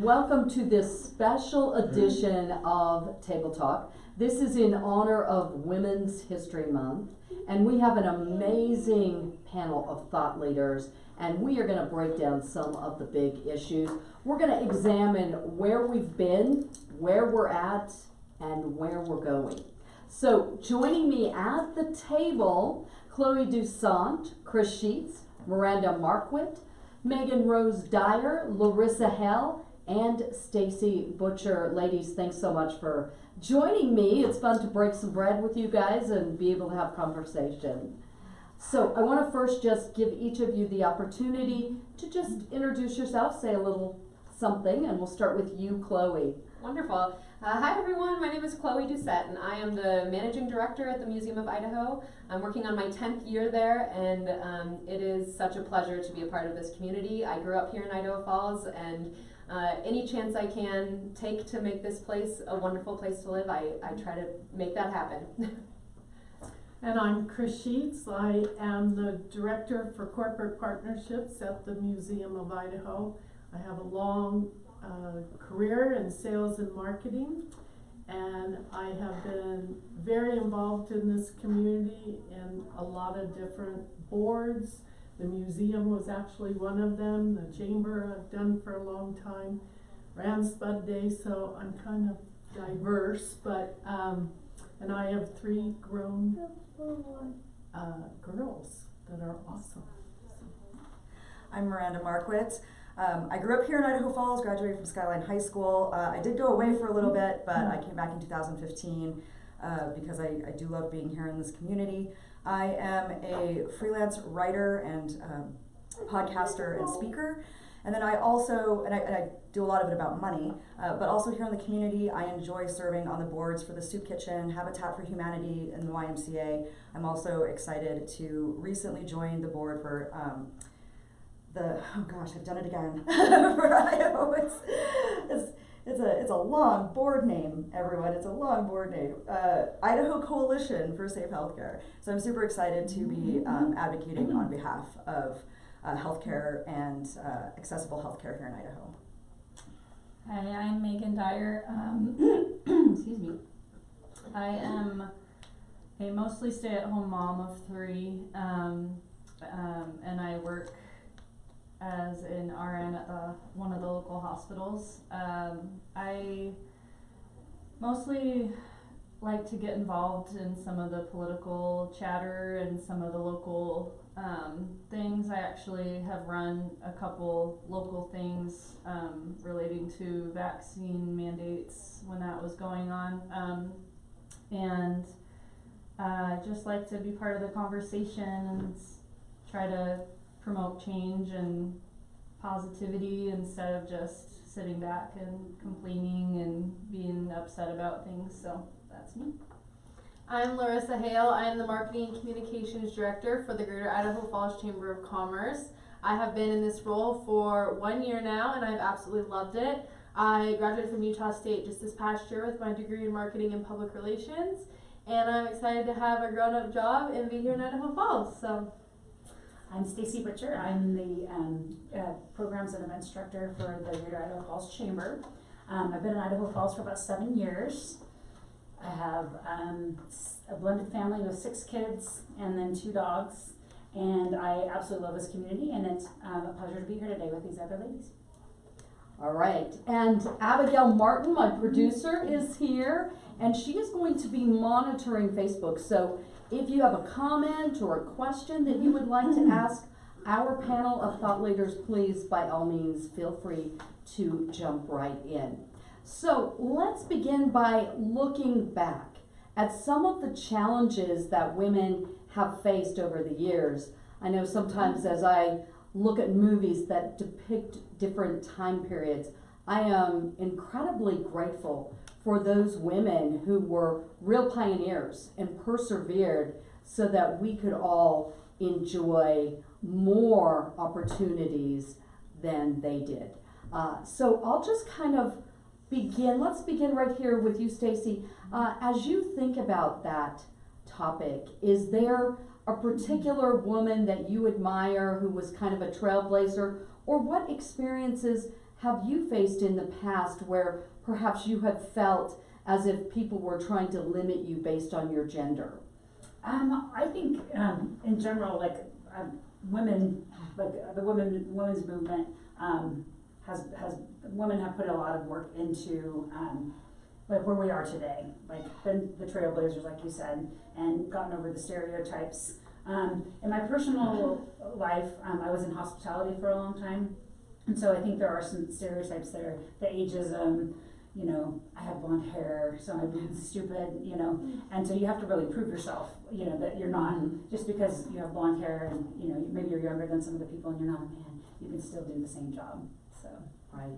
welcome to this special edition of Table Talk. This is in honor of Women's History Month, and we have an amazing panel of thought leaders, and we are going to break down some of the big issues. We're going to examine where we've been, where we're at, and where we're going. So joining me at the table, Chloe Dusant, Chris Sheets, Miranda Marquardt, Megan Rose Dyer, Larissa Hale, and Stacy Butcher. Ladies, thanks so much for joining me. It's fun to break some bread with you guys and be able to have conversation. So I want to first just give each of you the opportunity to just introduce yourself, say a little something, and we'll start with you, Chloe. Wonderful. Hi everyone, my name is Chloe Doucette and I am the Managing Director at the Museum of Idaho. I'm working on my 10th year there, and it is such a pleasure to be a part of this community. I grew up here in Idaho Falls, and any chance I can take to make this place a wonderful place to live, I try to make that happen. And I'm Chris Sheets. I am the Director for Corporate Partnerships at the Museum of Idaho. I have a long career in sales and marketing, and I have been very involved in this community in a lot of different boards. The museum was actually one of them. The chamber I've done for a long time. Ran Spud Day, so I'm kind of diverse, but and I have 3 grown girls that are awesome. I'm Miranda Marquardt. I grew up here in Idaho Falls, graduated from Skyline High School. I did go away for a little bit, but I came back in 2015 because I do love being here in this community. I am a freelance writer and podcaster and speaker. And then I also, and I do a lot of it about money, but also here in the community, I enjoy serving on the boards for the Soup Kitchen, Habitat for Humanity, and the YMCA. I'm also excited to recently join the board for I've done it again, for Idaho. It's a long board name, everyone. It's a long board name. Idaho Coalition for Safe Healthcare. So I'm super excited to be advocating on behalf of healthcare and accessible healthcare here in Idaho. Hi, I'm Megan Dyer. Excuse me. I am a mostly stay-at-home mom of 3, and I work as an RN at one of the local hospitals. I mostly like to get involved in some of the political chatter and some of the local things. I actually have run a couple local things relating to vaccine mandates when that was going on. And just like to be part of the conversation and try to promote change and positivity instead of just sitting back and complaining and being upset about things. So that's me. I'm Larissa Hale. I am the Marketing and Communications Director for the Greater Idaho Falls Chamber of Commerce. I have been in this role for 1 year now, and I've absolutely loved it. I graduated from Utah State just this past year with my degree in Marketing and Public Relations, and I'm excited to have a grown-up job and be here in Idaho Falls. So. I'm Stacy Butcher. I'm the Programs and Events Director for the Greater Idaho Falls Chamber. I've been in Idaho Falls for about 7 years. I have a blended family with 6 kids and then 2 dogs. And I absolutely love this community, and it's a pleasure to be here today with these other ladies. All right, and Abigail Martin, my producer, is here, and she is going to be monitoring Facebook. So if you have a comment or a question that you would like to ask our panel of thought leaders, please, by all means, feel free to jump right in. So let's begin by looking back at some of the challenges that women have faced over the years. I know sometimes as I look at movies that depict different time periods, I am incredibly grateful for those women who were real pioneers and persevered so that we could all enjoy more opportunities than they did. So I'll just kind of begin. Let's begin right here with you, Stacy. As you think about that topic, is there a particular woman that you admire who was kind of a trailblazer, or what experiences have you faced in the past where perhaps you have felt as if people were trying to limit you based on your gender? I think in general, like women, like the women's movement has women have put a lot of work into like where we are today, like been the trailblazers, like you said, and gotten over the stereotypes. In my personal life, I was in hospitality for a long time, and so I think there are some stereotypes there. The ageism, you know, I have blonde hair, so I'm being stupid, you know, and so you have to really prove yourself, you know, that you're not, just because you have blonde hair and, you know, maybe you're younger than some of the people and you're not a man, you can still do the same job, so. Right.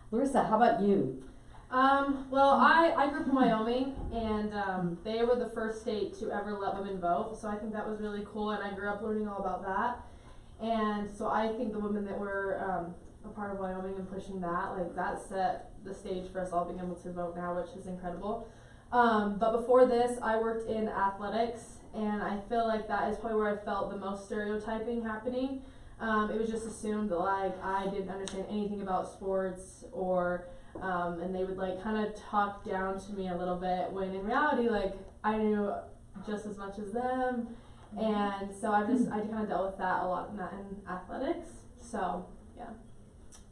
Larissa, how about you? Well, I grew up in Wyoming, and they were the first state to ever let women vote, so I think that was really cool, and I grew up learning all about that. And so I think the women that were a part of Wyoming and pushing that, like, that set the stage for us all being able to vote now, which is incredible. But before this, I worked in athletics, and I feel like that is probably where I felt the most stereotyping happening. It was just assumed that, like, I didn't understand anything about sports, or and they would, like, kind of talk down to me a little bit, when in reality, like, I knew just as much as them. And so I kind of dealt with that a lot in athletics. So yeah.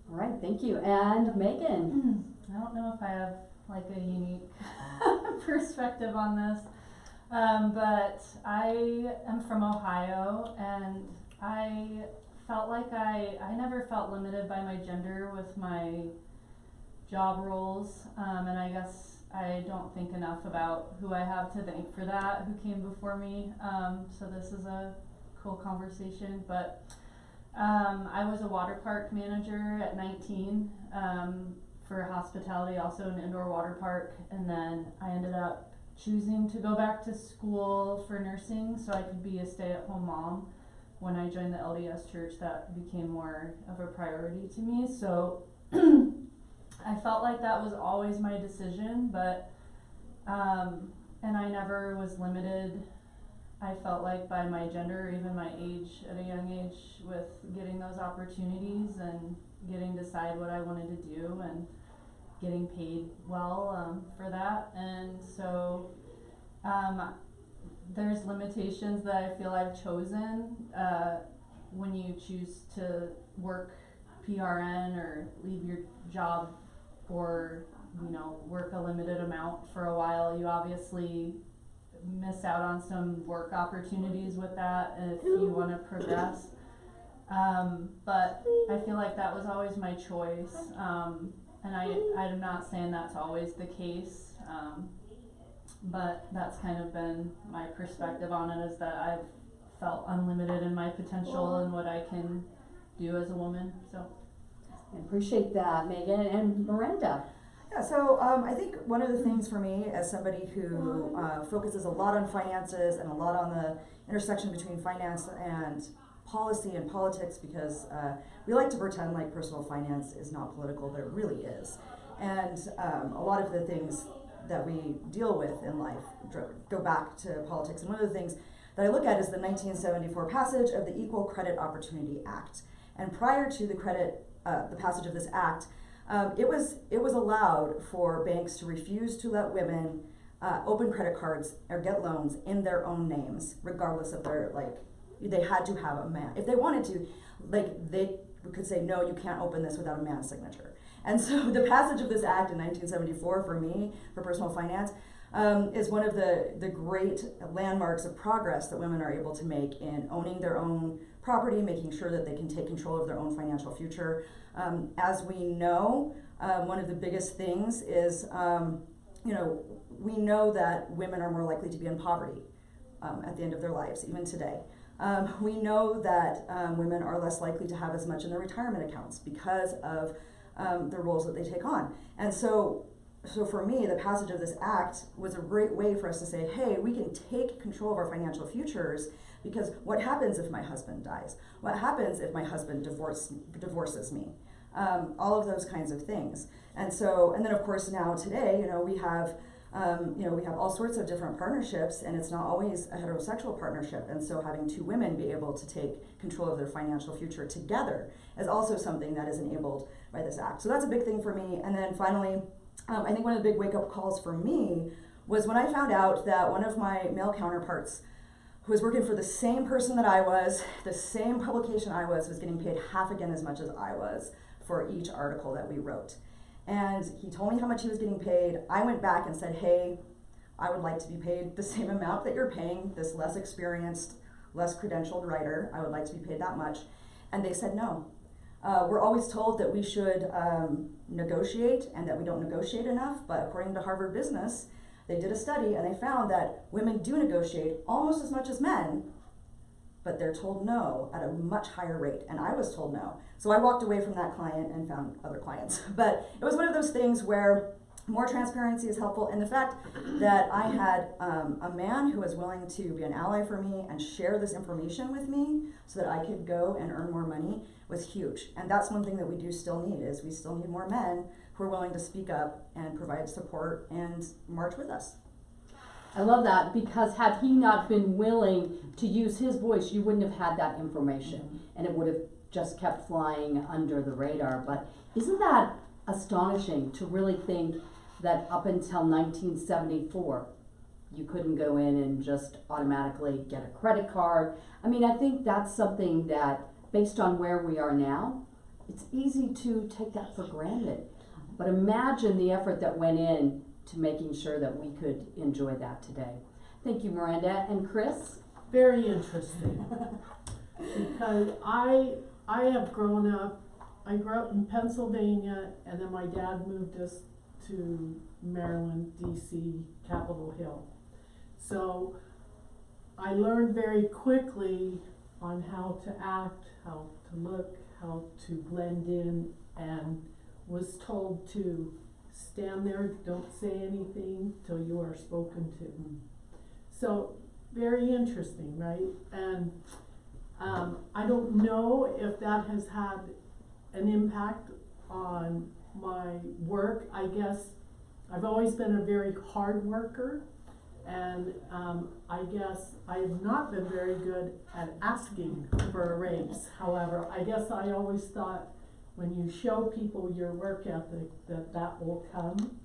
All right, thank you. And Megan? I don't know if I have like a unique perspective on this, but I am from Ohio, and I felt like I never felt limited by my gender with my job roles, and I guess I don't think enough about who I have to thank for that, who came before me, so this is a cool conversation. But I was a water park manager at 19 for hospitality, also an indoor water park, and then I ended up choosing to go back to school for nursing so I could be a stay-at-home mom. When I joined the LDS church, that became more of a priority to me, so I felt like that was always my decision, but and I never was limited, I felt like, by my gender or even my age at a young age, with getting those opportunities and getting to decide what I wanted to do and getting paid well for that. And so there's limitations that I feel I've chosen when you choose to work PRN or leave your job, or, you know, work a limited amount for a while. You obviously miss out on some work opportunities with that if you want to progress. But I feel like that was always my choice, and I'm not saying that's always the case, but that's kind of been my perspective on it, is that I've felt unlimited in my potential and what I can do as a woman. So I appreciate that, Megan. And Miranda? Yeah, so I think one of the things for me, as somebody who focuses a lot on finances and a lot on the intersection between finance and policy and politics, because we like to pretend like personal finance is not political, but it really is. And a lot of the things that we deal with in life go back to politics. And one of the things that I look at is the 1974 passage of the Equal Credit Opportunity Act. And prior to the passage of this act, it was allowed for banks to refuse to let women open credit cards or get loans in their own names, regardless of their, like, they had to have a man. If they wanted to, like, they could say, no, you can't open this without a man's signature. And so the passage of this act in 1974, for me, for personal finance, is one of the great landmarks of progress that women are able to make in owning their own property, making sure that they can take control of their own financial future. As we know, one of the biggest things is, we know that women are more likely to be in poverty at the end of their lives, even today. We know that women are less likely to have as much in their retirement accounts because of the roles that they take on. And so for me, the passage of this act was a great way for us to say, hey, we can take control of our financial futures, because what happens if my husband dies? What happens if my husband divorces me? All of those kinds of things. And then of course now today, we have We have all sorts of different partnerships, and it's not always a heterosexual partnership. And so having two women be able to take control of their financial future together is also something that is enabled by this act. So that's a big thing for me. And then finally, I think one of the big wake-up calls for me was when I found out that one of my male counterparts who was working for the same person that I was, the same publication I was getting paid half again as much as I was for each article that we wrote. And he told me how much he was getting paid. I went back and said, hey, I would like to be paid the same amount that you're paying this less experienced, less credentialed writer. I would like to be paid that much. And they said no. We're always told that we should negotiate and that we don't negotiate enough, but according to Harvard Business, they did a study and they found that women do negotiate almost as much as men, but they're told no at a much higher rate, and I was told no. So I walked away from that client and found other clients. But it was one of those things where more transparency is helpful, and the fact that I had a man who was willing to be an ally for me and share this information with me so that I could go and earn more money was huge. And that's one thing that we do still need, is we still need more men who are willing to speak up and provide support and march with us. I love that, because had he not been willing to use his voice, you wouldn't have had that information, and it would have just kept flying under the radar. But isn't that astonishing to really think that up until 1974, you couldn't go in and just automatically get a credit card? I mean, I think that's something that, based on where we are now, it's easy to take that for granted. But imagine the effort that went in to making sure that we could enjoy that today. Thank you, Miranda. And Chris? Very interesting, because I have grown up, I grew up in Pennsylvania, and then my dad moved us to Maryland, DC, Capitol Hill. So I learned very quickly on how to act, how to look, how to blend in, and was told to stand there, don't say anything till you are spoken to. So very interesting, right? And I don't know if that has had an impact on my work. I guess I've always been a very hard worker, and I guess I have not been very good at asking for a raise. However, I guess I always thought when you show people your work ethic that will come.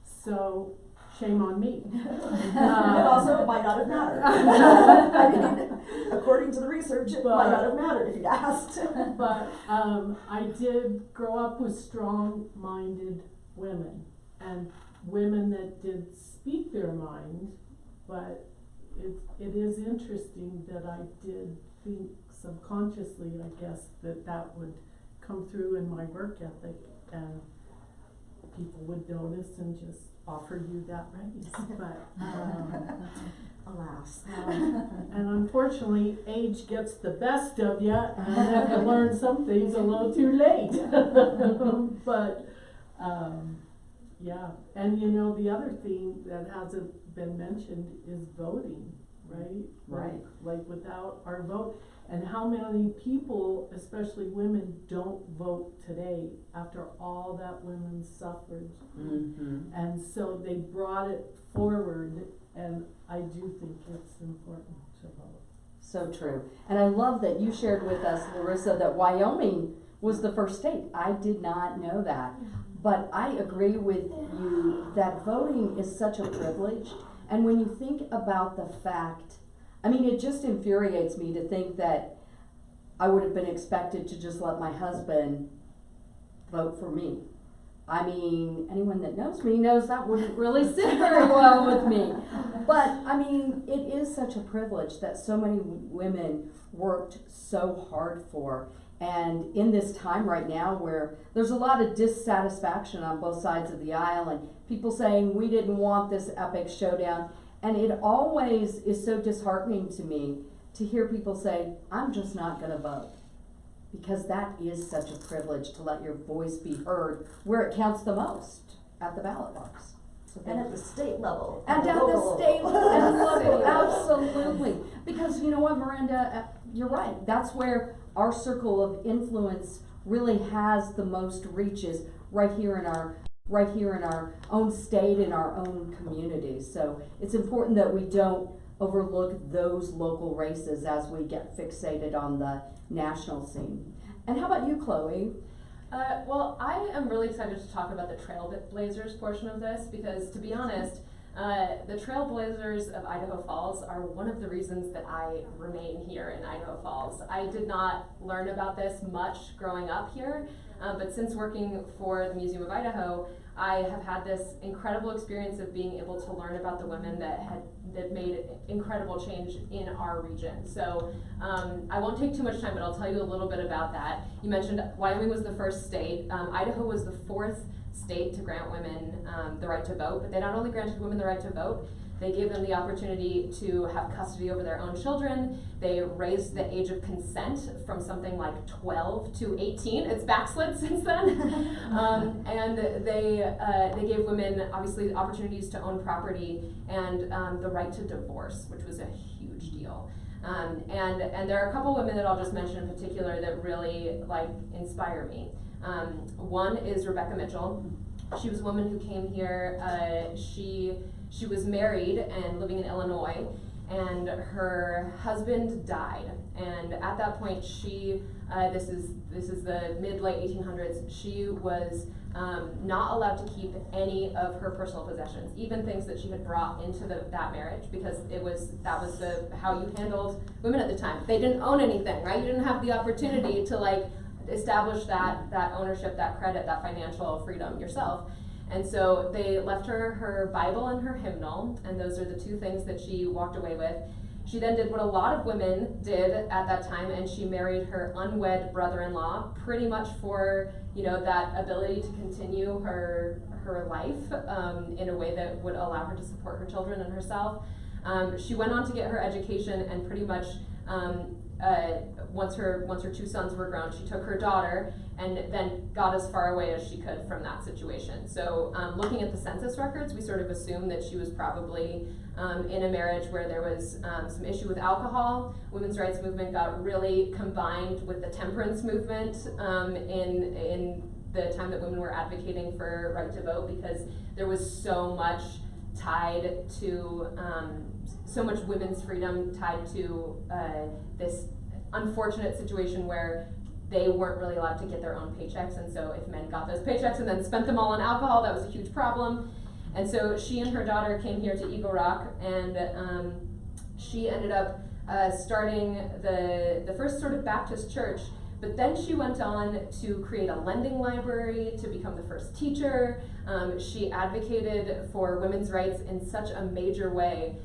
So shame on me. And also, it might not have mattered. I mean, according to the research, it might not have mattered if you'd asked. But I did grow up with strong-minded women, and women that did speak their mind, but it is interesting that I did think subconsciously, I guess, that would come through in my work ethic, and people would notice and just offer you that raise. But Alas. and unfortunately, age gets the best of you, and then you learn some things a little too late. But yeah, and the other thing that hasn't been mentioned is voting, right? Right. Like without our vote. And how many people, especially women, don't vote today after all that women suffered? Mm-hmm. And so they brought it forward, and I do think it's important to vote. So true. And I love that you shared with us, Larissa, that Wyoming was the first state. I did not know that. But I agree with you that voting is such a privilege. And when you think about the fact, I mean, it just infuriates me to think that I would have been expected to just let my husband vote for me. I mean, anyone that knows me knows that wouldn't really sit very well with me. But, I mean, it is such a privilege that so many women worked so hard for. And in this time right now where there's a lot of dissatisfaction on both sides of the aisle and people saying we didn't want this epic showdown, and it always is so disheartening to me to hear people say, I'm just not going to vote. Because that is such a privilege to let your voice be heard where it counts the most, at the ballot box. So And at the state level. and at the state level, absolutely. Because you know what, Miranda, you're right. That's where our circle of influence really has the most reaches, right here in our right here in our own state, in our own community. So it's important that we don't overlook those local races as we get fixated on the national scene. And how about you, Chloe? Well, I am really excited to talk about the Trailblazers portion of this because, to be honest, the Trailblazers of Idaho Falls are one of the reasons that I remain here in Idaho Falls. I did not learn about this much growing up here, but since working for the Museum of Idaho, I have had this incredible experience of being able to learn about the women that made incredible change in our region. So I won't take too much time, but I'll tell you a little bit about that. You mentioned Wyoming was the first state. Idaho was the fourth state to grant women the right to vote, but they not only granted women the right to vote, they gave them the opportunity to have custody over their own children. They raised the age of consent from something like 12 to 18. It's backslid since then. And they gave women, obviously, opportunities to own property and the right to divorce, which was a huge deal. And there are a couple women that I'll just mention in particular that really inspire me. One is Rebecca Mitchell. She was a woman who came here. She was married and living in Illinois, and her husband died. And at that point, this is the mid-late 1800s. She was not allowed to keep any of her personal possessions, even things that she had brought into that marriage, because that was how you handled women at the time. They didn't own anything, right? You didn't have the opportunity to establish that ownership, that credit, that financial freedom yourself. And so they left her her Bible and her hymnal, and those are the two things that she walked away with. She then did what a lot of women did at that time, and she married her unwed brother-in-law, pretty much for that ability to continue her life in a way that would allow her to support her children and herself. She went on to get her education, and pretty much once her two sons were grown, she took her daughter and then got as far away as she could from that situation. So looking at the census records, we sort of assume that she was probably in a marriage where there was some issue with alcohol. Women's rights movement got really combined with the temperance movement in the time that women were advocating for right to vote, because there was so much tied to so much women's freedom tied to this unfortunate situation where they weren't really allowed to get their own paychecks, and so if men got those paychecks and then spent them all on alcohol, that was a huge problem. And so she and her daughter came here to Eagle Rock, and she ended up starting the first sort of Baptist church. But then she went on to create a lending library, to become the first teacher. She advocated for women's rights in such a major way.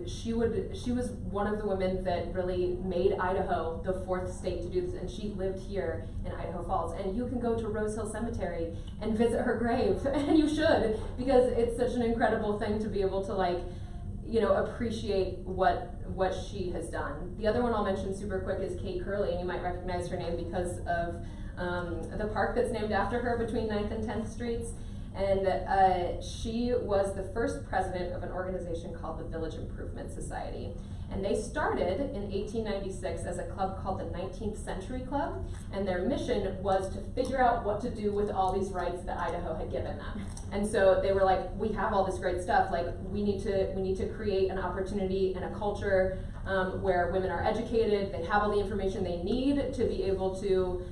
She was one of the women that really made Idaho the fourth state to do this, and she lived here in Idaho Falls. And you can go to Rose Hill Cemetery and visit her grave, and you should, because it's such an incredible thing to be able to appreciate what she has done. The other one I'll mention super quick is Kate Curley, and you might recognize her name because of the park that's named after her between 9th and 10th Streets. And she was the first president of an organization called the Village Improvement Society. And they started in 1896 as a club called the 19th Century Club, and their mission was to figure out what to do with all these rights that Idaho had given them. And so they were like, we have all this great stuff, we need to create an opportunity and a culture where women are educated, they have all the information they need to be able to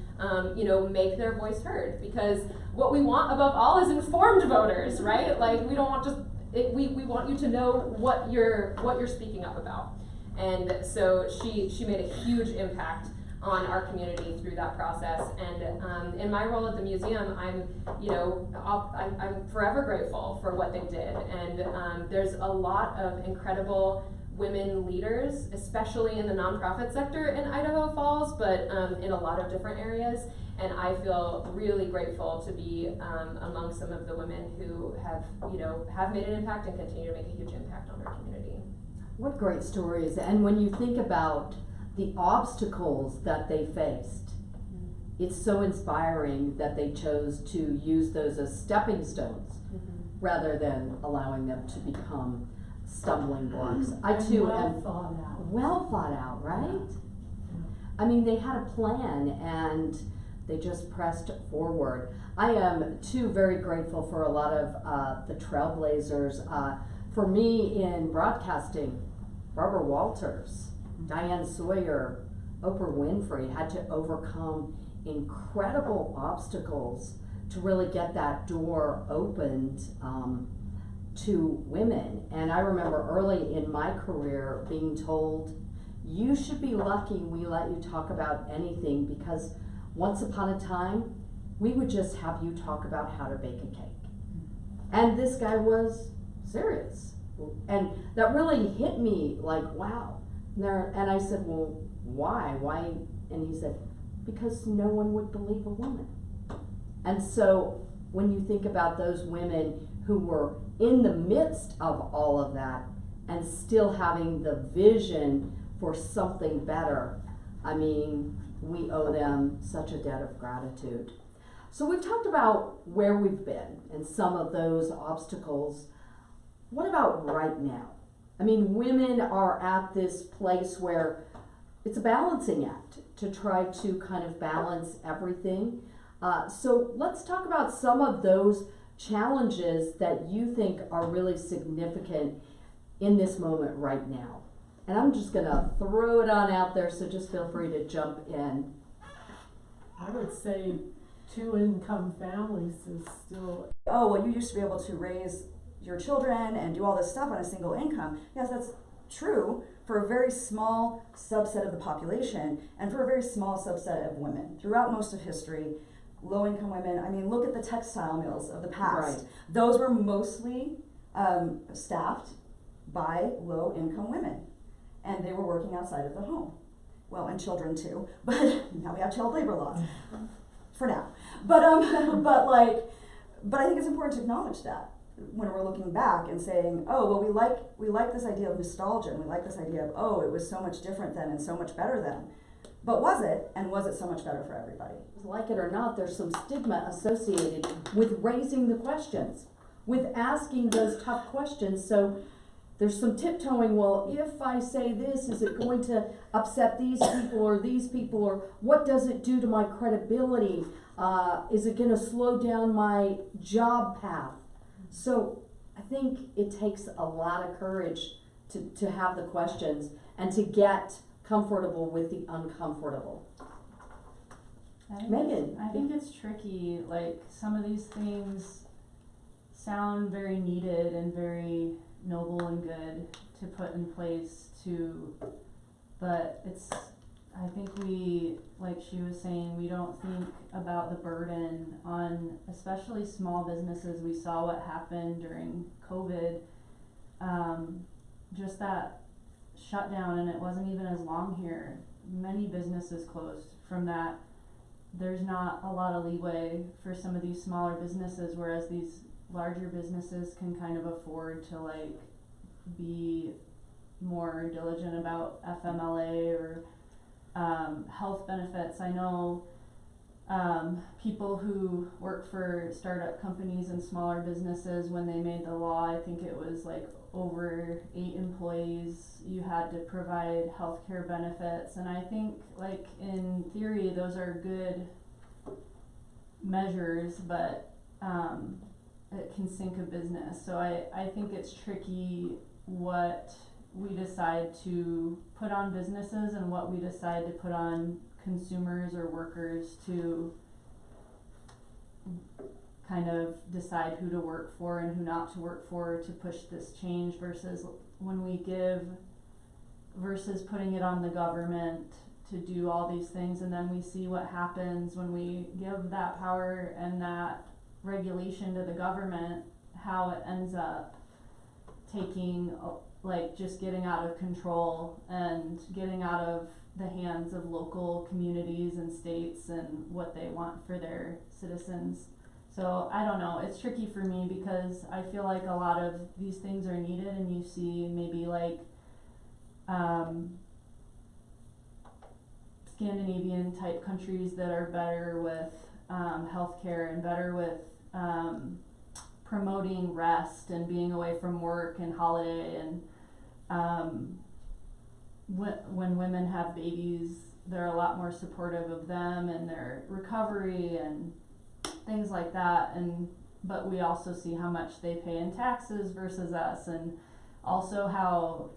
make their voice heard. Because what we want above all is informed voters, right? We don't want we want you to know what you're speaking up about. And so she made a huge impact on our community through that process. And in my role at the museum, I'm forever grateful for what they did. And there's a lot of incredible women leaders, especially in the nonprofit sector in Idaho Falls, but in a lot of different areas. And I feel really grateful to be among some of the women who have made an impact and continue to make a huge impact on our community. What great stories. And when you think about the obstacles that they faced, it's so inspiring that they chose to use those as stepping stones rather than allowing them to become stumbling blocks. I too am well thought out, right? I mean, they had a plan, and they just pressed forward. I am too very grateful for a lot of the trailblazers. For me in broadcasting, Barbara Walters, Diane Sawyer, Oprah Winfrey had to overcome incredible obstacles to really get that door opened to women. And I remember early in my career being told, you should be lucky we let you talk about anything, because once upon a time, we would just have you talk about how to bake a cake. And this guy was serious. And that really hit me like, wow. And I said, well, why? Why? And he said, because no one would believe a woman. And so when you think about those women who were in the midst of all of that and still having the vision for something better, I mean, we owe them such a debt of gratitude. So we've talked about where we've been and some of those obstacles. What about right now? I mean, women are at this place where it's a balancing act to try to kind of balance everything. So let's talk about some of those challenges that you think are really significant in this moment right now. And I'm just gonna throw it on out there, so just feel free to jump in. I would say 2-income families is still, Oh, well, you used to be able to raise your children and do all this stuff on a single income. Yes, that's true for a very small subset of the population and for a very small subset of women. Throughout most of history, low-income women, I mean, look at the textile mills of the past. Right. Those were mostly staffed by low-income women, and they were working outside of the home. Well, and children too, but now we have child labor laws for now. But I think it's important to acknowledge that when we're looking back and saying, oh, well, we like this idea of nostalgia, and we like this idea of, oh, it was so much different then and so much better then. But was it, and was it so much better for everybody? Like it or not, there's some stigma associated with raising the questions, with asking those tough questions. So there's some tiptoeing. Well, if I say this, is it going to upset these people, or what does it do to my credibility? Is it going to slow down my job path? So I think it takes a lot of courage to have the questions and to get comfortable with the uncomfortable. Megan. I think it's tricky. Like, some of these things sound very needed and very noble and good to put in place but I think we, like she was saying, we don't think about the burden on especially small businesses. We saw what happened during COVID, just that shutdown, and it wasn't even as long here. Many businesses closed from that. There's not a lot of leeway for some of these smaller businesses, whereas these larger businesses can kind of afford to like be more diligent about FMLA or health benefits. I know people who work for startup companies and smaller businesses, when they made the law, I think it was like over 8 employees, you had to provide healthcare benefits. And I think, like, in theory, those are good measures, but it can sink a business. So I think it's tricky what we decide to put on businesses and what we decide to put on consumers or workers to kind of decide who to work for and who not to work for to push this change, versus putting it on the government to do all these things. And then we see what happens when we give that power and that regulation to the government, how it ends up taking, like, just getting out of control and getting out of the hands of local communities and states and what they want for their citizens. So I don't know, it's tricky for me because I feel like a lot of these things are needed, and you see maybe like Scandinavian type countries that are better with healthcare and better with promoting rest and being away from work and holiday, and when women have babies, they're a lot more supportive of them and their recovery and things like that. And but we also see how much they pay in taxes versus us, and also how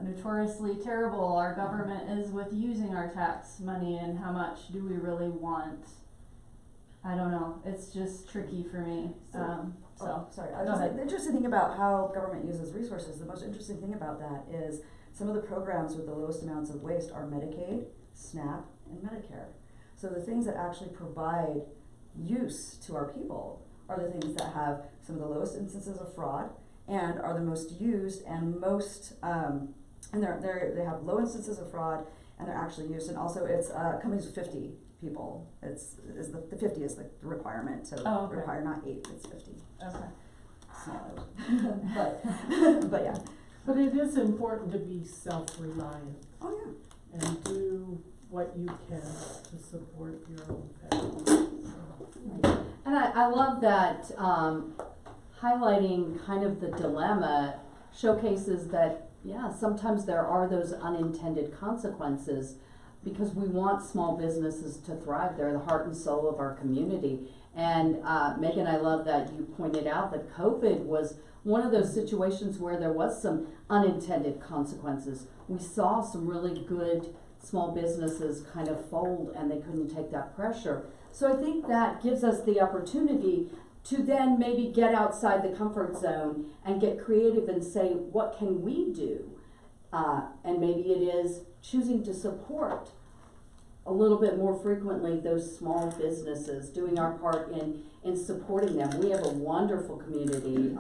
notoriously terrible our government is with using our tax money, and how much do we really want. I don't know, it's just tricky for me. Oh, sorry. Go ahead. The interesting thing about how government uses resources, the most interesting thing about that is some of the programs with the lowest amounts of waste are Medicaid, SNAP, and Medicare. So the things that actually provide use to our people are the things that have some of the lowest instances of fraud and are the most used and most, and they have low instances of fraud and they're actually used. And also it's companies with 50 people. The 50 is the requirement to require not 8, it's 50. Okay. But but yeah. But it is important to be self-reliant Oh yeah. and do what you can to support your own family. And I love that highlighting kind of the dilemma showcases that, yeah, sometimes there are those unintended consequences because we want small businesses to thrive. They're the heart and soul of our community. And Megan, I love that you pointed out that COVID was one of those situations where there was some unintended consequences. We saw some really good small businesses kind of fold and they couldn't take that pressure. So I think that gives us the opportunity to then maybe get outside the comfort zone and get creative and say, what can we do? And maybe it is choosing to support a little bit more frequently those small businesses, doing our part in supporting them. We have a wonderful community.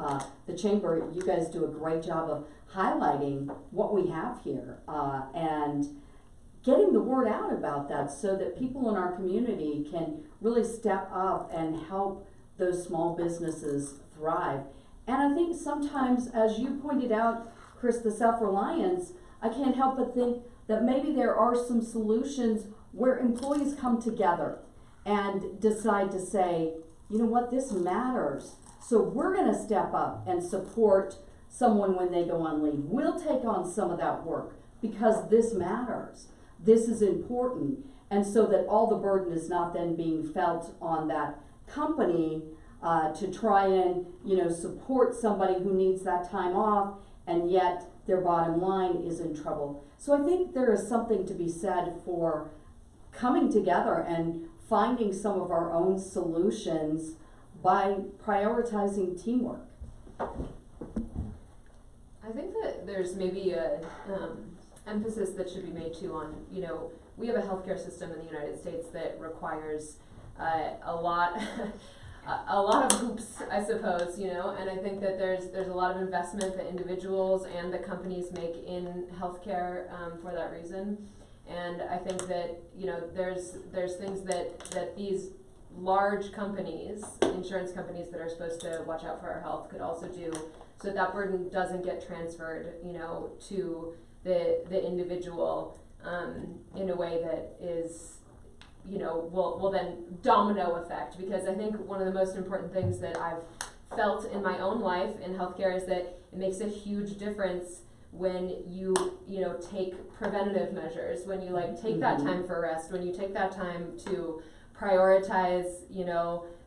The Chamber, you guys do a great job of highlighting what we have here and getting the word out about that so that people in our community can really step up and help those small businesses thrive. And I think sometimes, as you pointed out, Chris, the self-reliance, I can't help but think that maybe there are some solutions where employees come together and decide to say, you know what, this matters. So we're gonna step up and support someone when they go on leave. We'll take on some of that work because this matters. This is important. And so that all the burden is not then being felt on that company to try and, support somebody who needs that time off, and yet their bottom line is in trouble. So I think there is something to be said for coming together and finding some of our own solutions by prioritizing teamwork. I think that there's maybe a emphasis that should be made too on, we have a healthcare system in the United States that requires a lot of hoops, I suppose, and I think that there's a lot of investment that individuals and the companies make in healthcare for that reason. And I think that, there's things that these large companies, insurance companies that are supposed to watch out for our health could also do so that burden doesn't get transferred, to the individual in a way that is, will then domino effect. Because I think one of the most important things that I've felt in my own life in healthcare is that it makes a huge difference when you take preventative measures, when you take that time for rest, when you take that time to prioritize,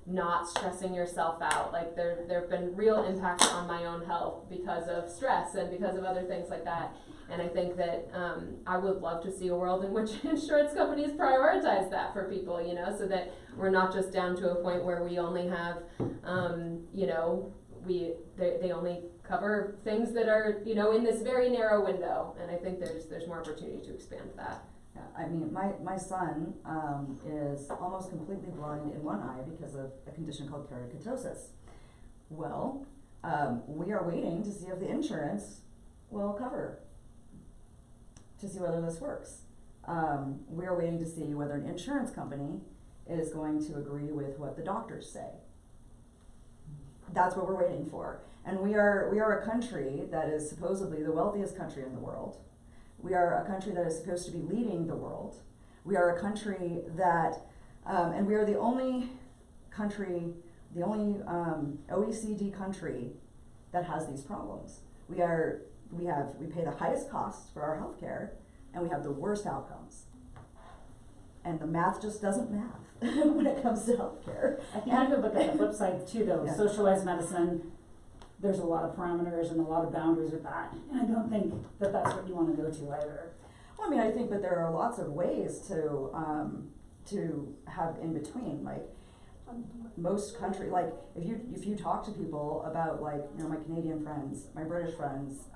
not stressing yourself out. There have been real impacts on my own health because of stress and because of other things like that. And I think that I would love to see a world in which insurance companies prioritize that for people, so that we're not just down to a point where we only have, they only cover things that are, in this very narrow window. And I think there's more opportunity to expand that. Yeah, I mean, my son is almost completely blind in one eye because of a condition called keratosis. Well, we are waiting to see if the insurance will cover, to see whether this works. We are waiting to see whether an insurance company is going to agree with what the doctors say. That's what we're waiting for. And we are a country that is supposedly the wealthiest country in the world. We are a country that is supposed to be leading the world. We are a country that, and we are the only country, the only OECD country that has these problems. We pay the highest costs for our healthcare, and we have the worst outcomes. and the math just doesn't math when it comes to healthcare. I think you could look at the flip side too, though. Yeah. Socialized medicine, there's a lot of parameters and a lot of boundaries with that. And I don't think that that's what you want to go to either. Well, I mean, I think that there are lots of ways to have in between, like most country, like if you talk to people about, like, you know, my Canadian friends, my British friends,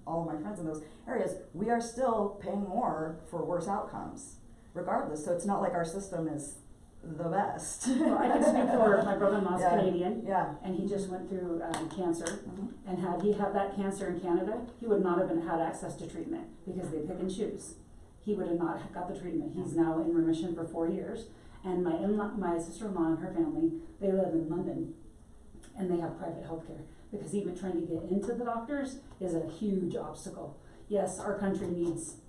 all of my friends in those areas, we are still paying more for worse outcomes, regardless. So it's not like our system is the best. Well, I can speak for my brother-in-law's Yeah. Canadian, Yeah. and he just went through cancer. Mhm. And had he had that cancer in Canada, he would not have had access to treatment because they pick and choose. He would have not got the treatment. He's now in remission for 4 years. And my sister-in-law and her family, they live in London, and they have private health care because even trying to get into the doctors is a huge obstacle. Yes, our country needs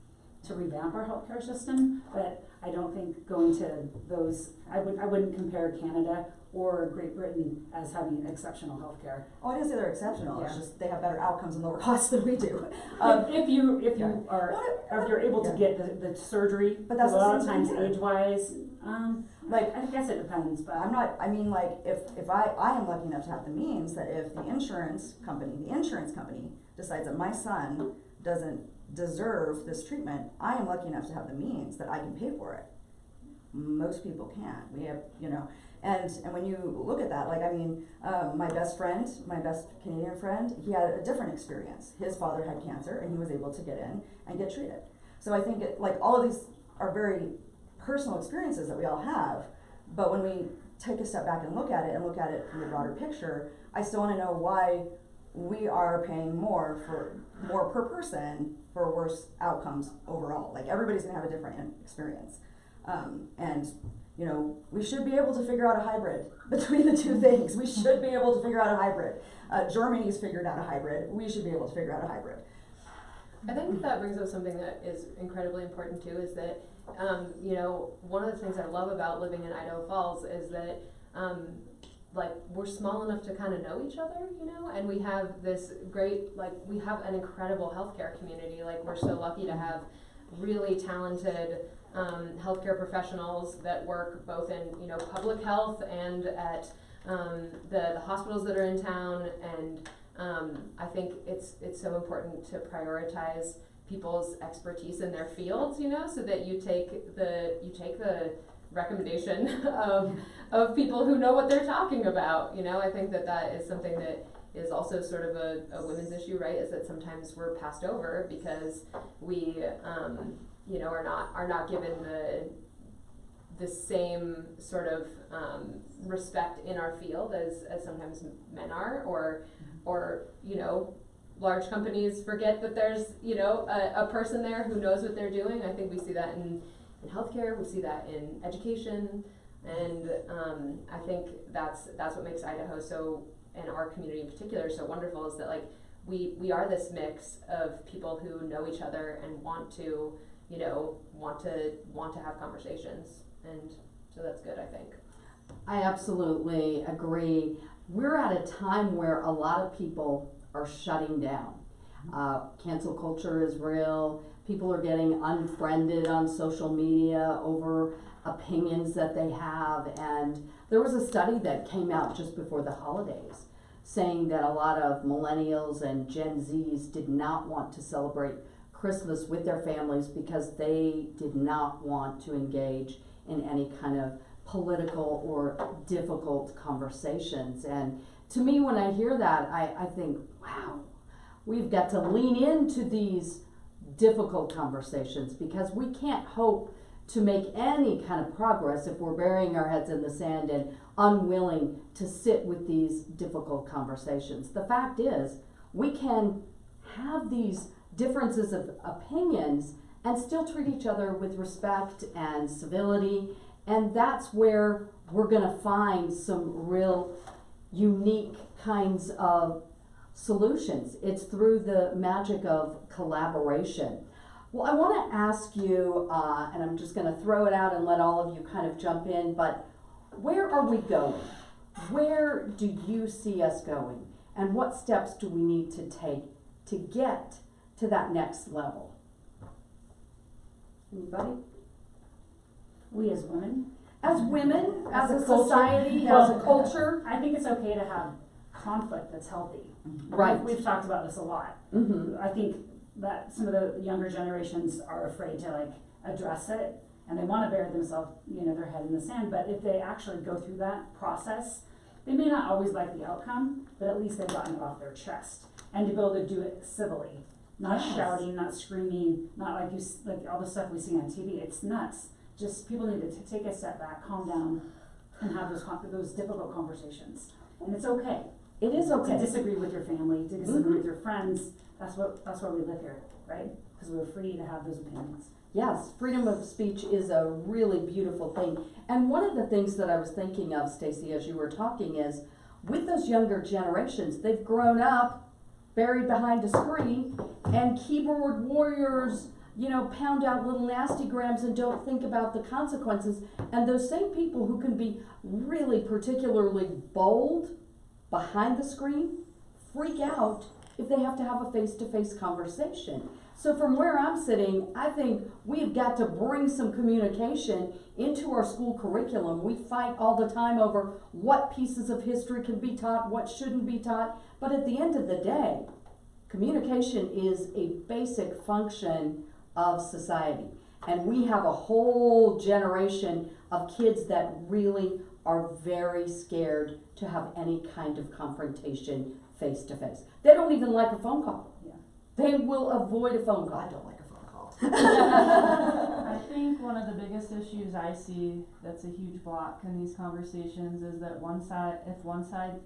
to revamp our healthcare system, but I don't think going to those, I wouldn't compare Canada or Great Britain as having exceptional healthcare. Oh, I didn't say they're exceptional. It's Yeah. just they have better outcomes and lower costs than we do. If you yeah. are, if you're able to Yeah. get the surgery, But that's a lot the of same times thing here. age-wise, Like, I guess it depends, but I'm not, I mean, like, if I am lucky enough to have the means, that if the insurance company decides that my son doesn't deserve this treatment, I am lucky enough to have the means that I can pay for it. Most people can't. We have, you know, and when you look at that, like, I mean, my best Canadian friend, he had a different experience. His father had cancer, and he was able to get in and get treated. So I think like all of these are very personal experiences that we all have, but when we take a step back and look at it from the broader picture, I still want to know why we are paying more per person for worse outcomes overall. Like, everybody's gonna have a different experience, and you know, we should be able to figure out a hybrid between the two things. We should be able to figure out a hybrid. Germany's figured out a hybrid. We should be able to figure out a hybrid. I think that brings up something that is incredibly important too, is that, you know, one of the things I love about living in Idaho Falls is that, like, we're small enough to kind of know each other, you know, and we have this great, like, we have an incredible healthcare community. Like, we're so lucky to have really talented healthcare professionals that work both in, you know, public health and at the hospitals that are in town, and I think it's so important to prioritize people's expertise in their fields, you know, so that you take the recommendation of people who know what they're talking about, you know. I think that is something that is also sort of a women's issue, right? Is that sometimes we're passed over because we you know, are not given the same sort of respect in our field as sometimes men are, or you know, large companies forget that there's, you know, a person there who knows what they're doing. I think we see that in healthcare, we see that in education, and I think that's what makes Idaho so, and our community in particular, so wonderful, is that, like, we are this mix of people who know each other and want to, you know, want to have conversations, and so that's good, I think. I absolutely agree. We're at a time where a lot of people are shutting down. Cancel culture is real. People are getting unfriended on social media over opinions that they have. And there was a study that came out just before the holidays saying that a lot of millennials and Gen Zs did not want to celebrate Christmas with their families because they did not want to engage in any kind of political or difficult conversations. And to me, when I hear that, I think, wow, we've got to lean into these difficult conversations, because we can't hope to make any kind of progress if we're burying our heads in the sand and unwilling to sit with these difficult conversations. The fact is, we can have these differences of opinions and still treat each other with respect and civility, and that's where we're gonna find some real unique kinds of solutions. It's through the magic of collaboration. Well, I want to ask you, and I'm just going to throw it out and let all of you kind of jump in, but where are we going? Where do you see us going? And what steps do we need to take to get to that next level? Anybody? We as women, As women, as a culture. society, as Well, a culture? I think it's okay to have conflict that's healthy. Right. We've talked about this a lot. Mm-hmm. I think that some of the younger generations are afraid to like address it, and they want to bury themselves, their head in the sand. But if they actually go through that process, they may not always like the outcome, but at least they've gotten it off their chest, and to be able to do it civilly, not Yes. shouting, not screaming, not like like all the stuff we see on TV. It's nuts. Just people need to take a step back, calm down, and have those difficult conversations. And it's okay. It is To okay. disagree with your family, to disagree with your friends, that's why we live here, right? Because we're free to have those opinions. Yes, freedom of speech is a really beautiful thing. And one of the things that I was thinking of, Stacy, as you were talking is, with those younger generations, they've grown up buried behind a screen, and keyboard warriors, pound out little nasty grams and don't think about the consequences. And those same people who can be really particularly bold behind the screen freak out if they have to have a face-to-face conversation. So from where I'm sitting, I think we've got to bring some communication into our school curriculum. We fight all the time over what pieces of history can be taught, what shouldn't be taught. But at the end of the day, communication is a basic function of society. And we have a whole generation of kids that really are very scared to have any kind of confrontation face to face. They don't even like a phone call. Yeah. They will avoid a phone I call. don't like a phone call. I think one of the biggest issues I see that's a huge block in these conversations is that if one side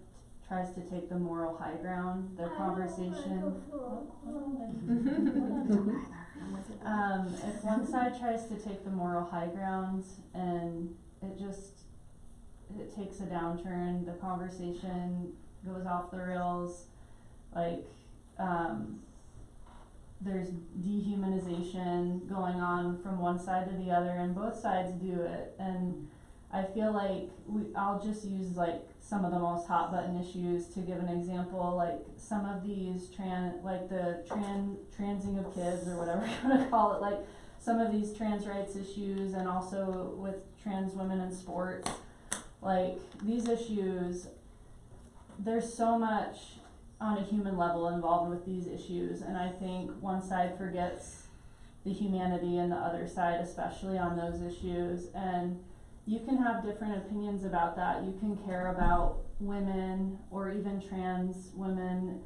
tries to take the moral high ground, the conversation. If one side tries to take the moral high ground and it takes a downturn, the conversation goes off the rails, there's dehumanization going on from one side to the other, and both sides do it. And I feel like I'll just use some of the most hot button issues to give an example, some of these transing of kids or whatever you want to call it, some of these trans rights issues, and also with trans women in sports, these issues, there's so much on a human level involved with these issues, and I think one side forgets the humanity in the other side, especially on those issues. And you can have different opinions about that. You can care about women or even trans women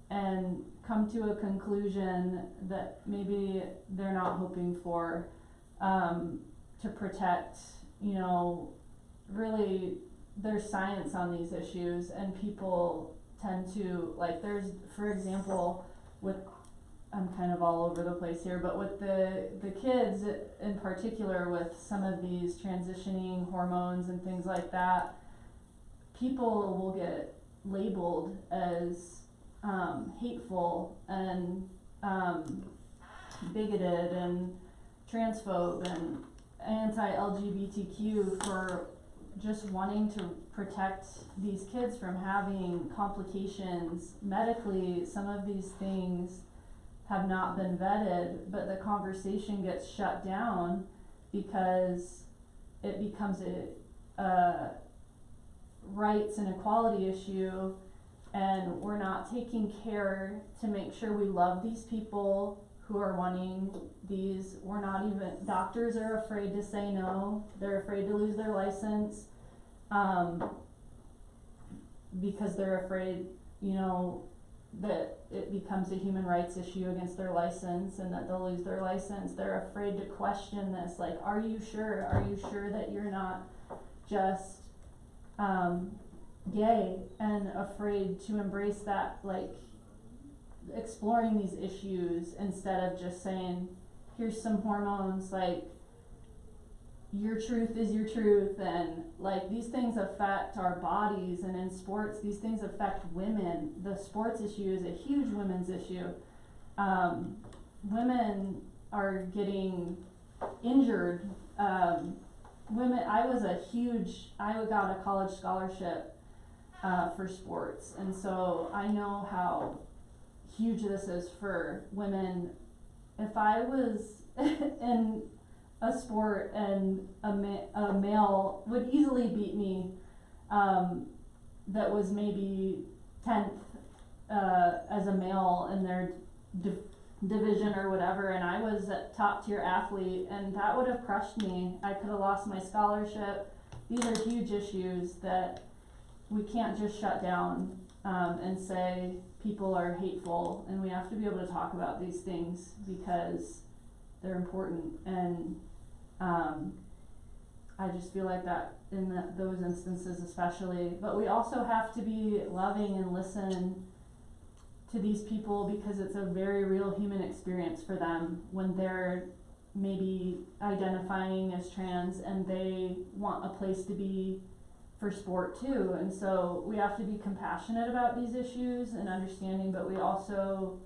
and come to a conclusion that maybe they're not hoping for, to protect, really there's science on these issues, and people tend to, there's, for example, I'm kind of all over the place here, but with the kids in particular, with some of these transitioning hormones and things like that, people will get labeled as hateful and bigoted and transphobe and anti-LGBTQ for just wanting to protect these kids from having complications medically. Some of these things have not been vetted, but the conversation gets shut down because it becomes a rights and equality issue, and we're not taking care to make sure we love these people who are wanting these. We're not even, doctors are afraid to say no, they're afraid to lose their license, because they're afraid, that it becomes a human rights issue against their license and that they'll lose their license. They're afraid to question this, are you sure that you're not just gay, and afraid to embrace that, exploring these issues instead of just saying, here's some hormones, your truth is your truth, and these things affect our bodies, and in sports these things affect women. The sports issue is a huge women's issue. Women are getting injured. Women, I got a college scholarship for sports, and so I know how huge this is for women. If I was in a sport and a male would easily beat me, that was maybe 10th as a male in their division or whatever, and I was a top tier athlete, and that would have crushed me. I could have lost my scholarship. These are huge issues that we can't just shut down and say people are hateful, and we have to be able to talk about these things because they're important. And I just feel like that in those instances especially, but we also have to be loving and listen to these people because it's a very real human experience for them when they're maybe identifying as trans and they want a place to be for sport too. And so we have to be compassionate about these issues and understanding, but we also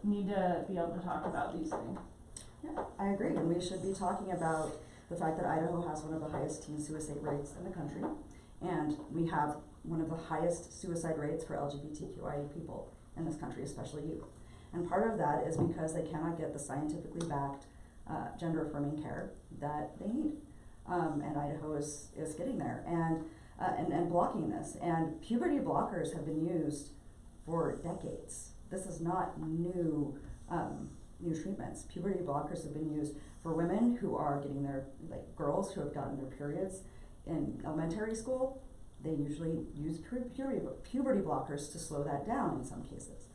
need to be able to talk about these things. Yeah, I agree, and we should be talking about the fact that Idaho has one of the highest teen suicide rates in the country, and we have one of the highest suicide rates for LGBTQIA people in this country, especially youth. And part of that is because they cannot get the scientifically backed gender affirming care that they need. And Idaho is getting there and blocking this. And puberty blockers have been used for decades. This is not new treatments. Puberty blockers have been used for women who are getting girls who have gotten their periods in elementary school. They usually use puberty blockers to slow that down in some cases.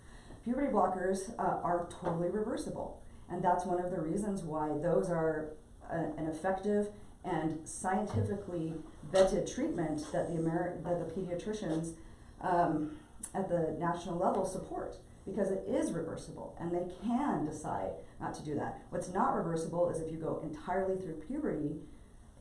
Puberty blockers are totally reversible, and that's one of the reasons why those are an effective and scientifically vetted treatment that the pediatricians at the national level support, because it is reversible and they can decide not to do that. What's not reversible is if you go entirely through puberty,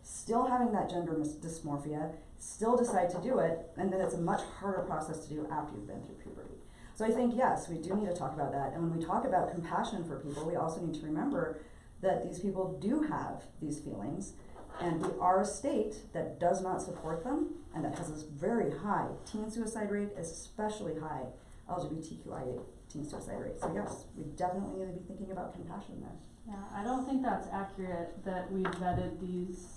still having that gender dysmorphia, still decide to do it, and then it's a much harder process to do after you've been through puberty. So I think, yes, we do need to talk about that. And when we talk about compassion for people, we also need to remember that these people do have these feelings, and we are a state that does not support them and that has this very high teen suicide rate, especially high LGBTQIA teen suicide rate. So yes, we definitely need to be thinking about compassion there. Yeah, I don't think that's accurate that we've vetted these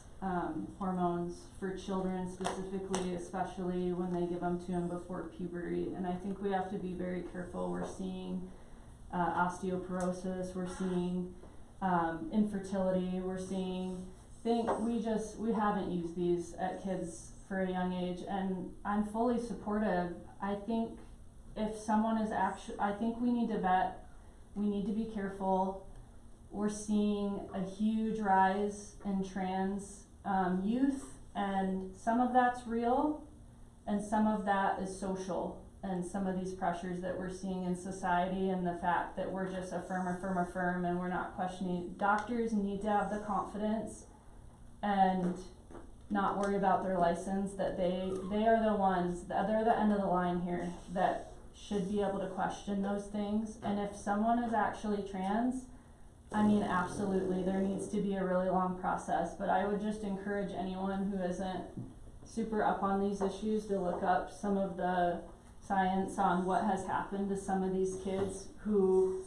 hormones for children specifically, especially when they give them to them before puberty. And I think we have to be very careful. We're seeing osteoporosis, we're seeing infertility, we're seeing we haven't used these at kids for a young age, and I'm fully supportive. I think if someone is I think we need to vet, we need to be careful. We're seeing a huge rise in trans youth, and some of that's real and some of that is social, and some of these pressures that we're seeing in society and the fact that we're just affirm and we're not questioning. Doctors need to have the confidence and not worry about their license, that they are the ones, they're the end of the line here, that should be able to question those things. And if someone is actually trans, I mean, absolutely, there needs to be a really long process, but I would just encourage anyone who isn't super up on these issues to look up some of the science on what has happened to some of these kids who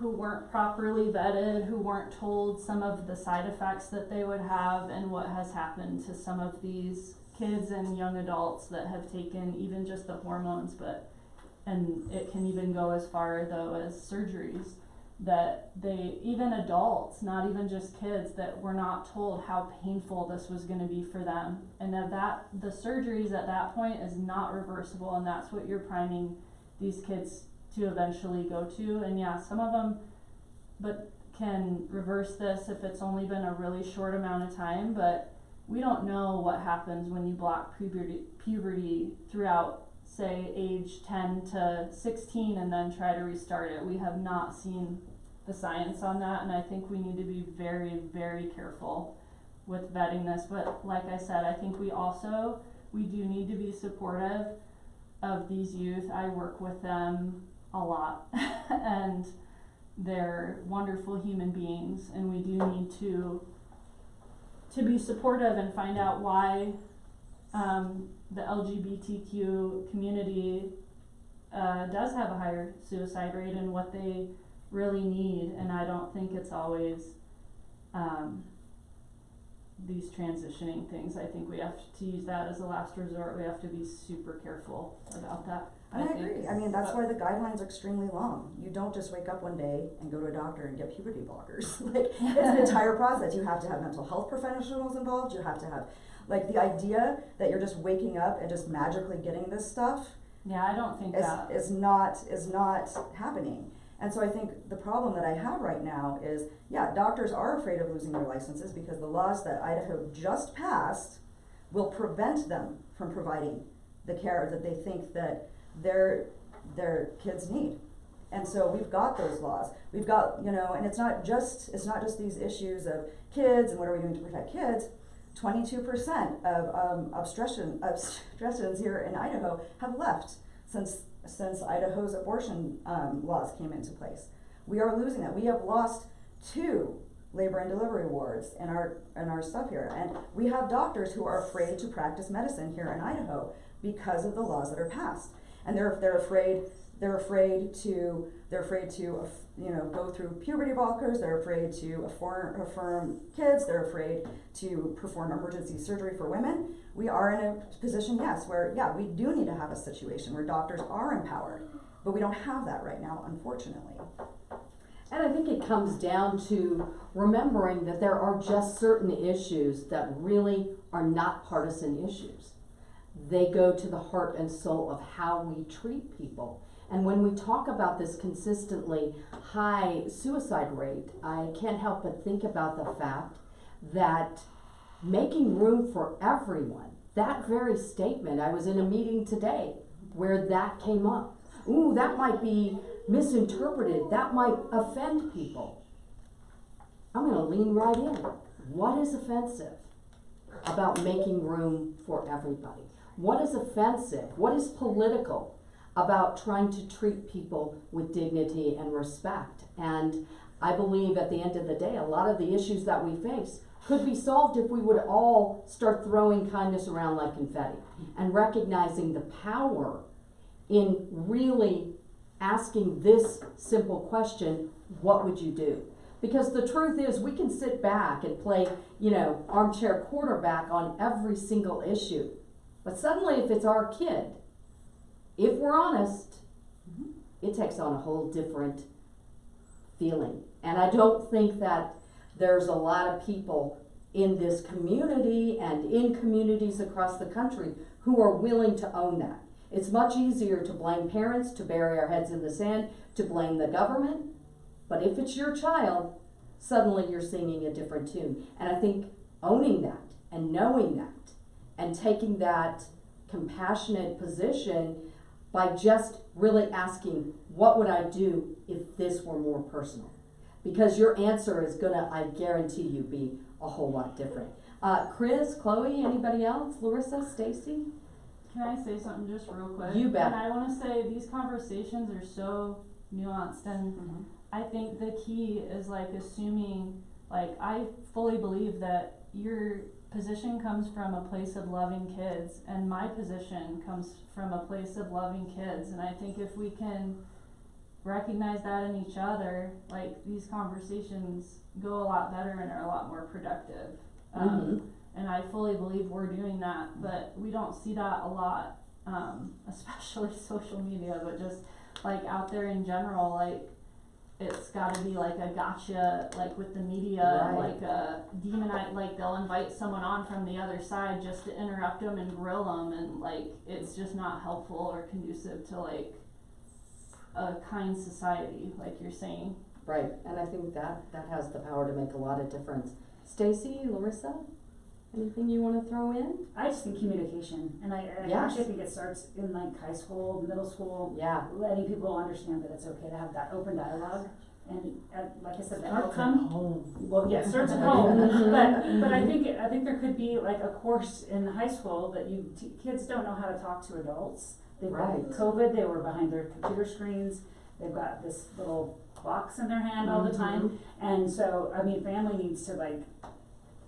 weren't properly vetted, who weren't told some of the side effects that they would have, and what has happened to some of these kids and young adults that have taken even just the hormones, and it can even go as far though as surgeries, that even adults, not even just kids, that were not told how painful this was going to be for them, and that the surgeries at that point is not reversible, and that's what you're priming these kids to eventually go to. And yeah, some of them can reverse this if it's only been a really short amount of time, but we don't know what happens when you block puberty throughout, say, age 10 to 16 and then try to restart it. We have not seen the science on that, and I think we need to be very, very careful with vetting this. But like I said, I think we do need to be supportive of these youth. I work with them a lot and they're wonderful human beings, and we do need to be supportive and find out why the LGBTQ community does have a higher suicide rate and what they really need. And I don't think it's always these transitioning things, I think we have to use that as a last resort. We have to be super careful about that. And I think. agree. I mean, that's why the guidelines are extremely long. You don't just wake up one day and go to a doctor and get puberty blockers. Like, it's an entire process. You have to have mental health professionals involved. You have to have, like, the idea that you're just waking up and just magically getting this stuff Yeah, I don't think that. is not happening. And so I think the problem that I have right now is, yeah, doctors are afraid of losing their licenses because the laws that Idaho just passed will prevent them from providing the care that they think that their kids need. And so we've got those laws. We've got, and it's not just these issues of kids and what are we doing to protect kids. 22% of obstetricians here in Idaho have left since Idaho's abortion laws came into place. We are losing that. We have lost 2 labor and delivery wards in our stuff here, and we have doctors who are afraid to practice medicine here in Idaho because of the laws that are passed, and they're afraid to go through puberty blockers. They're afraid to affirm kids. They're afraid to perform emergency surgery for women. We are in a position, yes, where we do need to have a situation where doctors are empowered, but we don't have that right now, unfortunately. And I think it comes down to remembering that there are just certain issues that really are not partisan issues. They go to the heart and soul of how we treat people. And when we talk about this consistently high suicide rate, I can't help but think about the fact that making room for everyone, that very statement, I was in a meeting today where that came up. Ooh, that might be misinterpreted, that might offend people. I'm gonna lean right in. What is offensive about making room for everybody? What is offensive? What is political about trying to treat people with dignity and respect? And I believe at the end of the day, a lot of the issues that we face could be solved if we would all start throwing kindness around like confetti and recognizing the power in really asking this simple question, what would you do? Because the truth is, we can sit back and play, armchair quarterback on every single issue. But suddenly, if it's our kid, if we're honest, it takes on a whole different feeling. And I don't think that there's a lot of people in this community and in communities across the country who are willing to own that. It's much easier to blame parents, to bury our heads in the sand, to blame the government. But if it's your child, suddenly you're singing a different tune. And I think owning that and knowing that and taking that compassionate position by just really asking, what would I do if this were more personal? Because your answer is gonna, I guarantee you, be a whole lot different. Chris, Chloe, anybody else? Larissa, Stacy? Can I say something just real quick? You bet. And I want to say these conversations are so nuanced, and I think the key is assuming, I fully believe that your position comes from a place of loving kids, and my position comes from a place of loving kids. And I think if we can recognize that in each other, these conversations go a lot better and are a lot more productive. And I fully believe we're doing that, but we don't see that a lot, especially social media, but just out there in general, it's gotta be a gotcha, with the media, Right. a demonize, they'll invite someone on from the other side just to interrupt them and grill them, and it's just not helpful or conducive to a kind society, like you're saying. Right, and I think that has the power to make a lot of difference. Stacy, Larissa, anything you want to throw in? I just think communication, and I Yes. actually think it starts in high school, middle school, Yeah. letting people understand that it's okay to have that open dialogue. And like I said, that Starts at outcome. home. Well, yeah, it starts at home, but I think there could be a course in high school that kids don't know how to talk to adults. They've got Right. COVID, they were behind their computer screens, they've got this little box in their hand all the time, and so, family needs to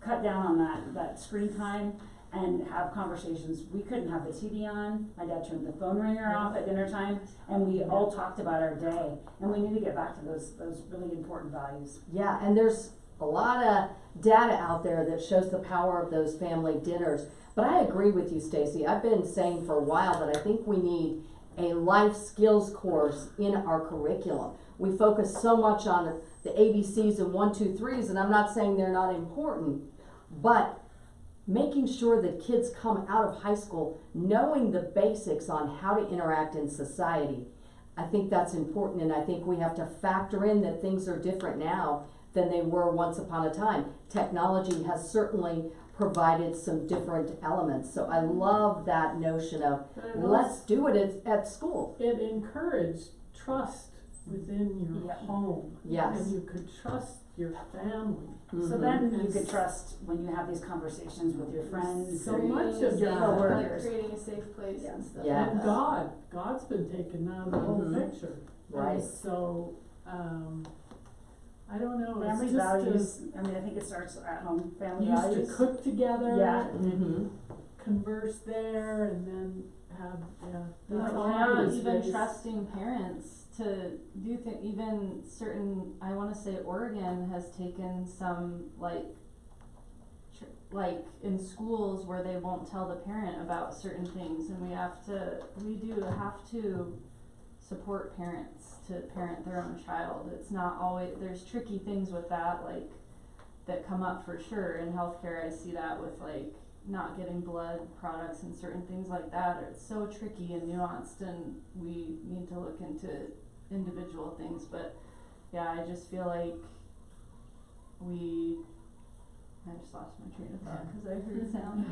cut down on that screen time and have conversations. We couldn't have the TV on, my dad turned the phone ringer off at dinner time, and we all talked about our day, and we need to get back to those really important values. Yeah, and there's a lot of data out there that shows the power of those family dinners. But I agree with you, Stacy. I've been saying for a while that I think we need a life skills course in our curriculum. We focus so much on the ABCs and 1, 2, 3s, and I'm not saying they're not important, but making sure that kids come out of high school knowing the basics on how to interact in society. I think that's important, and I think we have to factor in that things are different now than they were once upon a time. Technology has certainly provided some different elements, so I love that notion of And let's do it at school. it encouraged trust within your Yeah. home. Yes. And you could trust your family. So Mhm. then you could trust when you have these conversations with your friends. So and- much of your that. like coworkers. creating a safe place and stuff. Yeah. And God's been taken out of the whole Mhm. picture. Right. And so, I don't know, Family it's just values, I mean, I think it starts at home, family used values. to cook together. Yeah. And Mhm. converse there and then have, that's Like all I now, was even raised. trusting parents to do even certain, I wanna say Oregon has taken some like in schools where they won't tell the parent about certain things, and we do have to support parents to parent their own child. It's not always, there's tricky things with that, like, that come up for sure. In healthcare, I see that with like not getting blood products and certain things like that. It's so tricky and nuanced, and we need to look into individual things. But yeah, I just feel like I just lost my train of thought because I heard sound.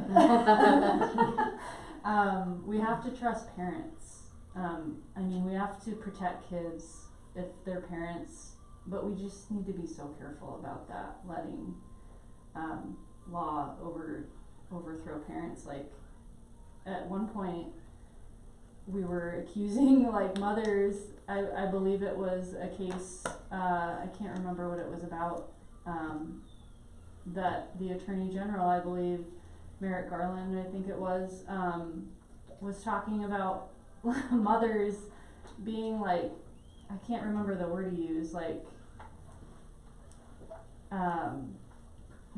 We have to trust parents. I mean, we have to protect kids if they're parents, but we just need to be so careful about that, letting law overthrow parents. Like, at one point, we were accusing like mothers. I believe it was a case. I can't remember what it was about. That the Attorney General, I believe, Merrick Garland, I think it was talking about mothers being like, I can't remember the word he used, like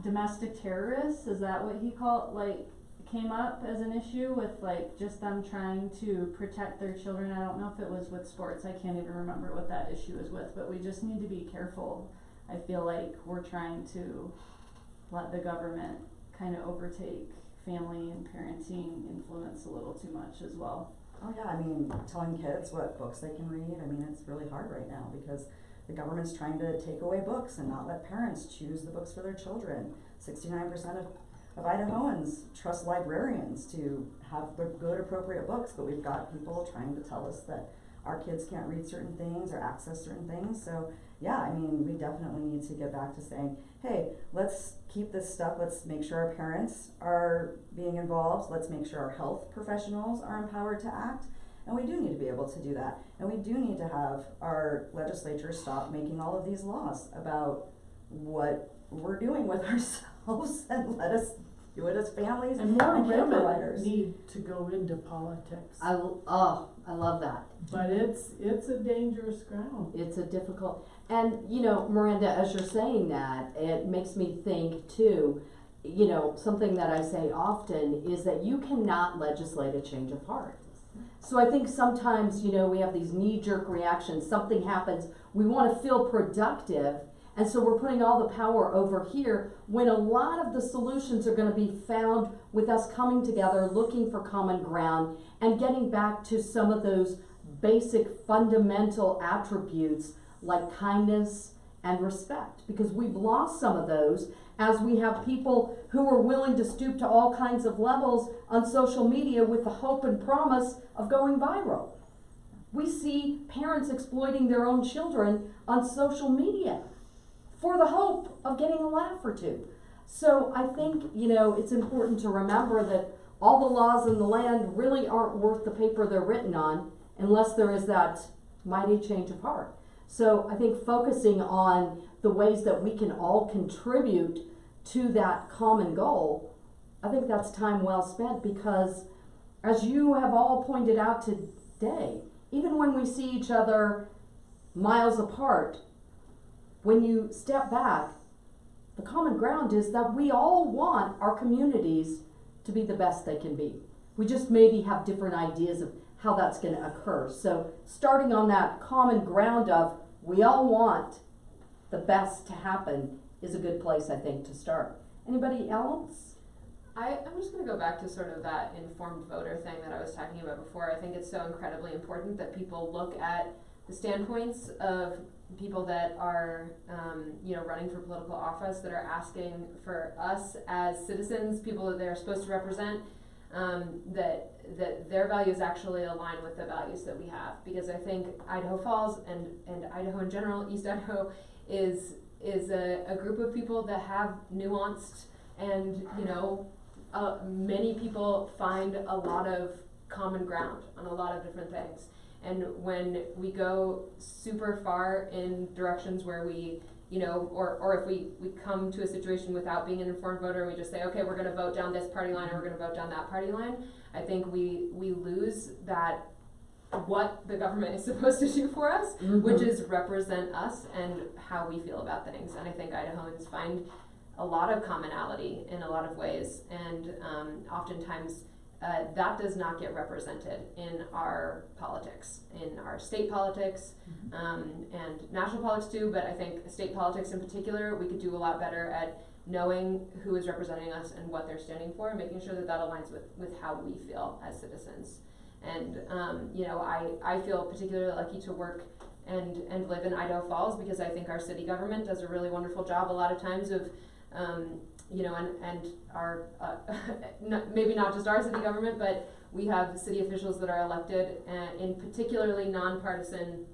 domestic terrorists. Is that what he called? Like, came up as an issue with like just them trying to protect their children. I don't know if it was with sports. I can't even remember what that issue is with. But we just need to be careful. I feel like we're trying to let the government kind of overtake family and parenting influence a little too much as well. Oh yeah, I mean, telling kids what books they can read, I mean, it's really hard right now because the government's trying to take away books and not let parents choose the books for their children. 69% of Idahoans trust librarians to have the good, appropriate books, but we've got people trying to tell us that our kids can't read certain things or access certain things. So yeah, I mean, we definitely need to get back to saying, hey, let's keep this stuff, let's make sure our parents are being involved, let's make sure our health professionals are empowered to act, and we do need to be able to do that. And we do need to have our legislature stop making all of these laws about what we're doing with ourselves and let us do it as families And more and care women providers. need to go into politics. I love that. But it's a dangerous ground. It's a difficult, and you know, Miranda, as you're saying that, it makes me think too, you know, something that I say often is that you cannot legislate a change of heart. So I think sometimes, you know, we have these knee-jerk reactions, something happens, we want to feel productive, and so we're putting all the power over here when a lot of the solutions are going to be found with us coming together, looking for common ground, and getting back to some of those basic fundamental attributes like kindness and respect, because we've lost some of those as we have people who are willing to stoop to all kinds of levels on social media with the hope and promise of going viral. We see parents exploiting their own children on social media for the hope of getting a laugh or two. So I think, you know, it's important to remember that all the laws in the land really aren't worth the paper they're written on unless there is that mighty change of heart. So I think focusing on the ways that we can all contribute to that common goal, I think that's time well spent, because as you have all pointed out today, even when we see each other miles apart, when you step back, the common ground is that we all want our communities to be the best they can be. We just maybe have different ideas of how that's going to occur. So starting on that common ground of we all want the best to happen is a good place, I think, to start. Anybody else? I'm just going to go back to sort of that informed voter thing that I was talking about before. I think it's so incredibly important that people look at the standpoints of people that are, running for political office, that are asking for us as citizens, people that they're supposed to represent, that their values actually align with the values that we have. Because I think Idaho Falls and Idaho in general, East Idaho, is a group of people that have nuanced and, many people find a lot of common ground on a lot of different things. And when we go super far in directions where we, or if we come to a situation without being an informed voter and we just say, okay, we're gonna vote down this party line or we're gonna vote down that party line, I think we lose that what the government is supposed to do for us, which is represent us and how we feel about things. And I think Idahoans find a lot of commonality in a lot of ways, and oftentimes that does not get represented in our politics, in our state politics, and national politics too, but I think state politics in particular, we could do a lot better at knowing who is representing us and what they're standing for, and making sure that aligns with how we feel as citizens. And I feel particularly lucky to work and live in Idaho Falls because I think our city government does a really wonderful job a lot of times of and our, maybe not just our city government, but we have city officials that are elected in particularly nonpartisan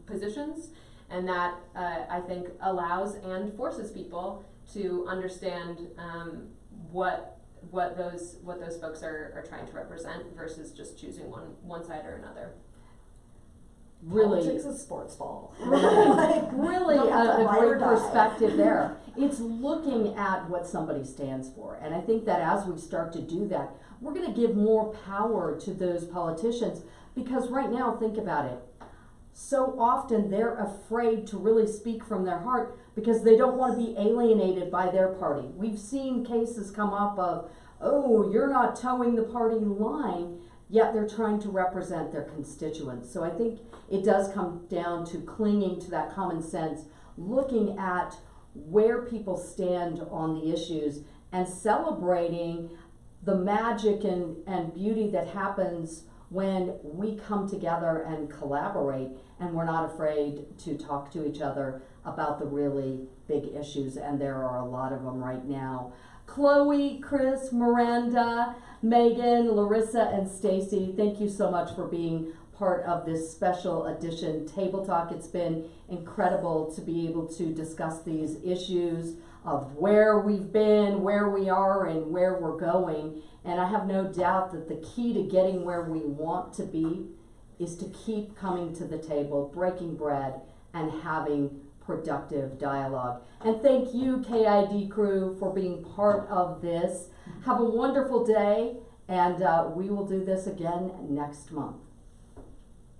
positions, and that I think allows and forces people to understand what those folks are trying to represent versus just choosing one side or another. Really, Politics is sports ball. really Don't have to a ride or great die. perspective there. It's looking at what somebody stands for. And I think that as we start to do that, we're going to give more power to those politicians, because right now, think about it. So often they're afraid to really speak from their heart because they don't want to be alienated by their party. We've seen cases come up of, oh, you're not towing the party line, yet they're trying to represent their constituents. So I think it does come down to clinging to that common sense, looking at where people stand on the issues and celebrating the magic and beauty that happens when we come together and collaborate, and we're not afraid to talk to each other about the really big issues, and there are a lot of them right now. Chloe, Chris, Miranda, Megan, Larissa, and Stacy, thank you so much for being part of this special edition Table Talk. It's been incredible to be able to discuss these issues of where we've been, where we are, and where we're going. And I have no doubt that the key to getting where we want to be is to keep coming to the table, breaking bread, and having productive dialogue. And thank you, KID crew, for being part of this. Have a wonderful day, and we will do this again next month.